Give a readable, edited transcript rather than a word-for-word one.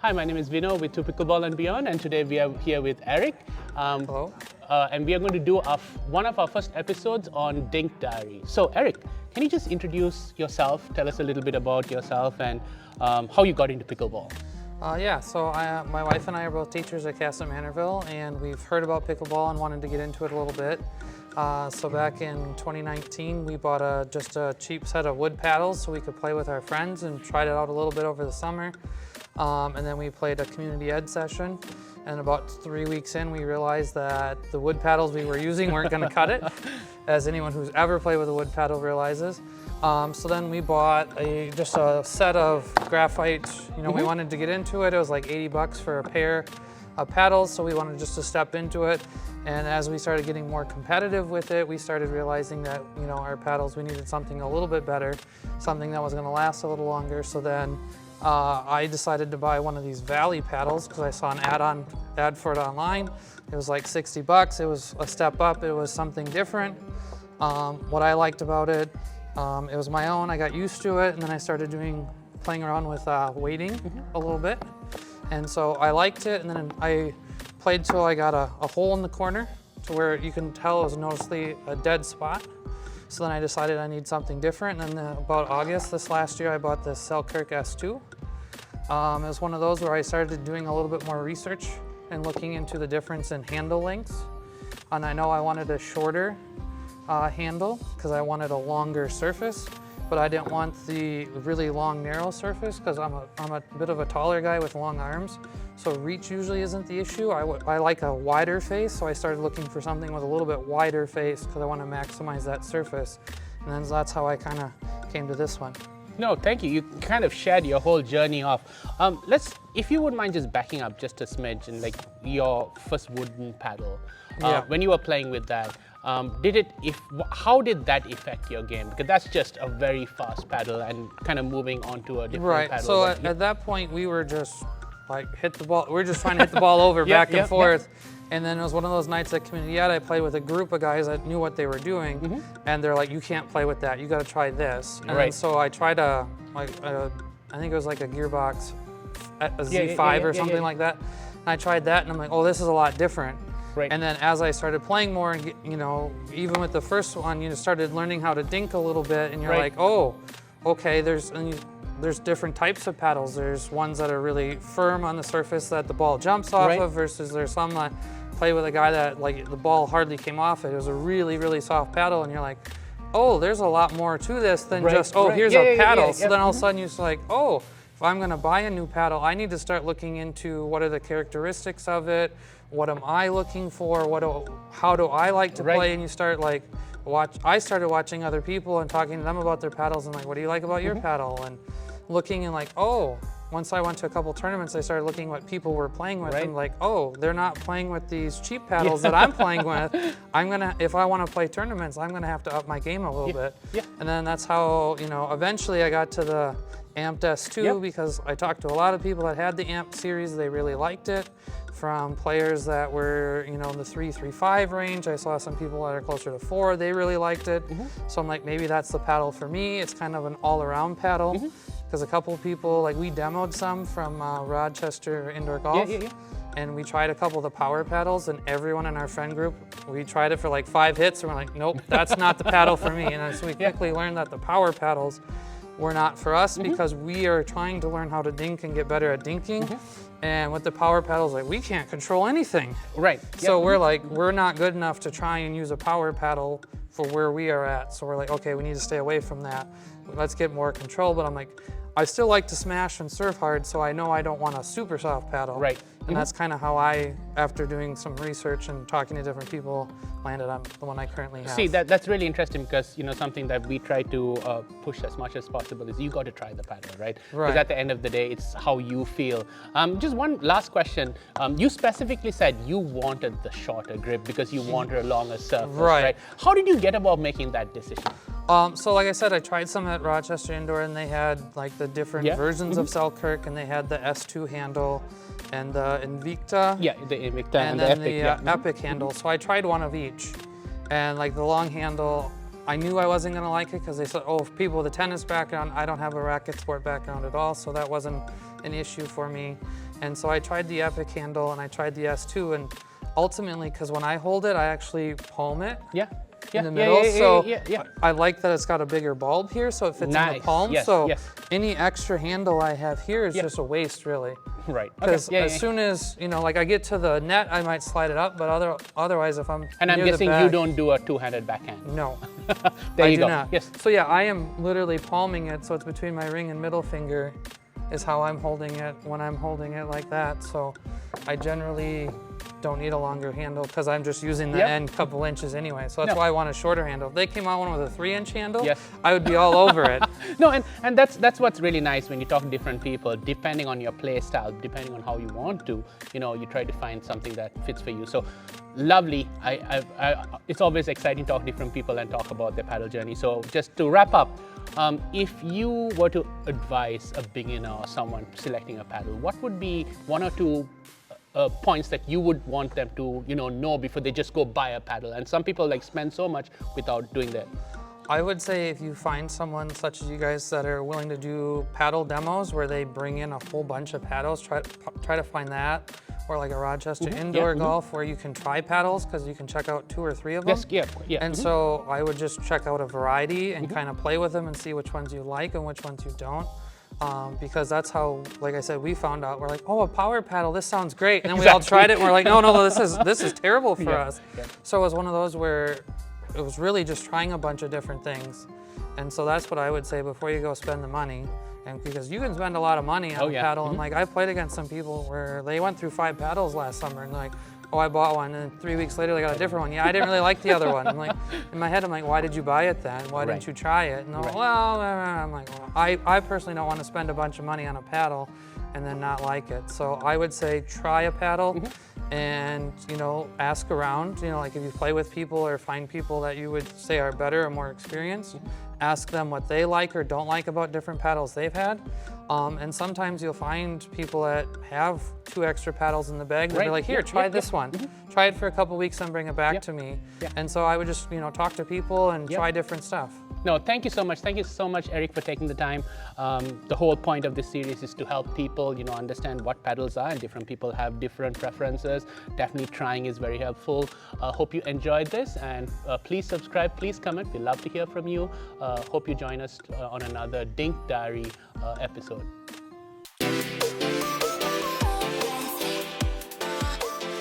Hi, my name is Vino with ToPickleballandBeyond, and Beyond, and today we are here with Eric. Hello. And we are going to do one of our first episodes on Dink Diaries. So Eric, can you just introduce yourself, tell us a little bit about yourself and how you got into pickleball? My wife and I are both teachers at Castle Manorville, and we've heard about pickleball and wanted to get into it a little bit. So back in 2019, we bought just a cheap set of wood paddles so we could play with our friends and tried it out a little bit over the summer. And then we played a community ed session, and about 3 weeks in, we realized that the wood paddles we were using weren't going to cut it, as anyone who's ever played with a wood paddle realizes. So then we bought just a set of graphite. We wanted to get into it. It was like 80 bucks for a pair of paddles, so we wanted just to step into it. And as we started getting more competitive with it, we started realizing that our paddles, we needed something a little bit better, something that was going to last a little longer. So then I decided to buy one of these Valley paddles because I saw an ad for it online. It was like 60 bucks. It was a step up. It was something different. What I liked about it, it was my own. I got used to it, and then I started playing around with weighting a little bit. And so I liked it, and then I played till I got a hole in the corner to where you can tell it was noticeably a dead spot. So then I decided I need something different, and then about August this last year, I bought this Selkirk S2. It was one of those where I started doing a little bit more research and looking into the difference in handle lengths. And I know I wanted a shorter handle because I wanted a longer surface, but I didn't want the really long, narrow surface because I'm a bit of a taller guy with long arms. So reach usually isn't the issue. I like a wider face, so I started looking for something with a little bit wider face because I want to maximize that surface. And then that's how I kind of came to this one. No, thank you. You kind of shared your whole journey off. If you wouldn't mind just backing up just a smidge and like your first wooden paddle, when you were playing with that, how did that affect your game? Because that's just a very fast paddle and kind of moving on to a different paddle. So at that point, we were just hit the ball. We were just trying to hit the ball over back and forth. And then it was one of those nights at community ed, I played with a group of guys that knew what they were doing, and they're like, you can't play with that, you got to try this. And so I tried I think it was like a gearbox, a Z5 or something like that. And I tried that, and I'm like, oh, this is a lot different. Right. And then as I started playing more, and even with the first one, you started learning how to dink a little bit, and you're like, oh, okay, there's different types of paddles. There's ones that are really firm on the surface that the ball jumps off of, versus there's some that play with a guy that the ball hardly came off it. It was a really, really soft paddle, and you're like, oh, there's a lot more to this than just, here's a paddle. So then all of a sudden you're just like, oh, if I'm gonna buy a new paddle, I need to start looking into what are the characteristics of it, what am I looking for, how do I like to play, and you start I started watching other people and talking to them about their paddles and what do you like about your paddle, and looking and once I went to a couple tournaments, I started looking what people were playing with, and they're not playing with these cheap paddles that I'm playing with. If I want to play tournaments, I'm gonna have to up my game a little bit. And then that's how, eventually I got to the Amped S2 because I talked to a lot of people that had the Amped series. They really liked it. From players that were, in the 3-3-5 range, I saw some people that are closer to 4. They really liked it. So I'm like, maybe that's the paddle for me. It's kind of an all-around paddle. Because a couple of people, we demoed some from Rochester Indoor Golf, and we tried a couple of the power paddles, and everyone in our friend group, we tried it for 5 hits, and we're like, nope, that's not the paddle for me. And so we quickly learned that the power paddles were not for us because we are trying to learn how to dink and get better at dinking. And with the power paddles, we can't control anything. So we're not good enough to try and use a power paddle for where we are at. So we're like, okay, we need to stay away from that. Let's get more control. But I'm like, I still like to smash and serve hard, so I know I don't want a super soft paddle. And that's kind of how I, after doing some research and talking to different people, landed on the one I currently have. See, that's really interesting because, something that we try to push as much as possible is you got to try the paddle, right? Because at the end of the day, it's how you feel. Just one last question. You specifically said you wanted the shorter grip because you wanted a longer surface, right? How did you get about making that decision? So like I said, I tried some at Rochester Indoor, and they had the different versions of Selkirk, and they had the S2 handle and the Invicta. The Invicta and then the Epic handle. So I tried one of each. And the long handle, I knew I wasn't gonna like it because they said, oh, people with a tennis background, I don't have a racket sport background at all, so that wasn't an issue for me. And so I tried the Epic handle and I tried the S2, and ultimately, because when I hold it, I actually palm it. Yeah. In the middle, so yeah. I like that it's got a bigger bulb here, so it fits in the palm. Yes, so yes. any extra handle I have here is just a waste, really. Right. Because as soon as like I get to the net, I might slide it up, but otherwise, if I'm and I'm near guessing the back, you don't do a two-handed backhand. No, there you I do go. not. Yes. So yeah, I am literally palming it, so it's between my ring and middle finger, is how I'm holding it when I'm holding it like that. So I generally don't need a longer handle because I'm just using the end couple inches anyway. So that's why I want a shorter handle. If they came out one with a 3-inch handle, I would be all over it. No, and that's what's really nice when you talk to different people, depending on your play style, depending on how you want to, you try to find something that fits for you. So lovely. It's always exciting to talk to different people and talk about their paddle journey. So just to wrap up, if you were to advise a beginner or someone selecting a paddle, what would be 1 or 2 points that you would want them to know before they just go buy a paddle? And some people spend so much without doing that. I would say if you find someone such as you guys that are willing to do paddle demos where they bring in a whole bunch of paddles, try to find that. Or like a Rochester indoor golf where you can try paddles because you can check out 2 or 3 of them. Yeah. And so I would just check out a variety and kind of play with them and see which ones you like and which ones you don't. Because that's how, like I said, we found out. We're like, oh, a power paddle, this sounds great. And then we all tried it and we're like, no, this is terrible for us. Yeah. So it was one of those where it was really just trying a bunch of different things. And so that's what I would say before you go spend the money. And because you can spend a lot of money on a paddle. And I've played against some people where they went through 5 paddles last summer and oh, I bought one, and 3 weeks later they got a different one. Yeah, I didn't really like the other one. I'm like, in my head, I'm like, why did you buy it then? Why didn't you try it? And I'm like, well, I personally don't want to spend a bunch of money on a paddle and then not like it. So I would say try a paddle and, ask around, like if you play with people or find people that you would say are better or more experienced, ask them what they like or don't like about different paddles they've had. And sometimes you'll find people that have 2 extra paddles in the bag. They'll be like, here, try this one. Try it for a couple weeks and bring it back to me. And so I would just, talk to people and try different stuff. No, thank you so much. Thank you so much, Eric, for taking the time. The whole point of this series is to help people, understand what paddles are, and different people have different preferences. Definitely trying is very helpful. Hope you enjoyed this, and please subscribe, please comment. We'd love to hear from you. Hope you join us on another Dink Diary episode.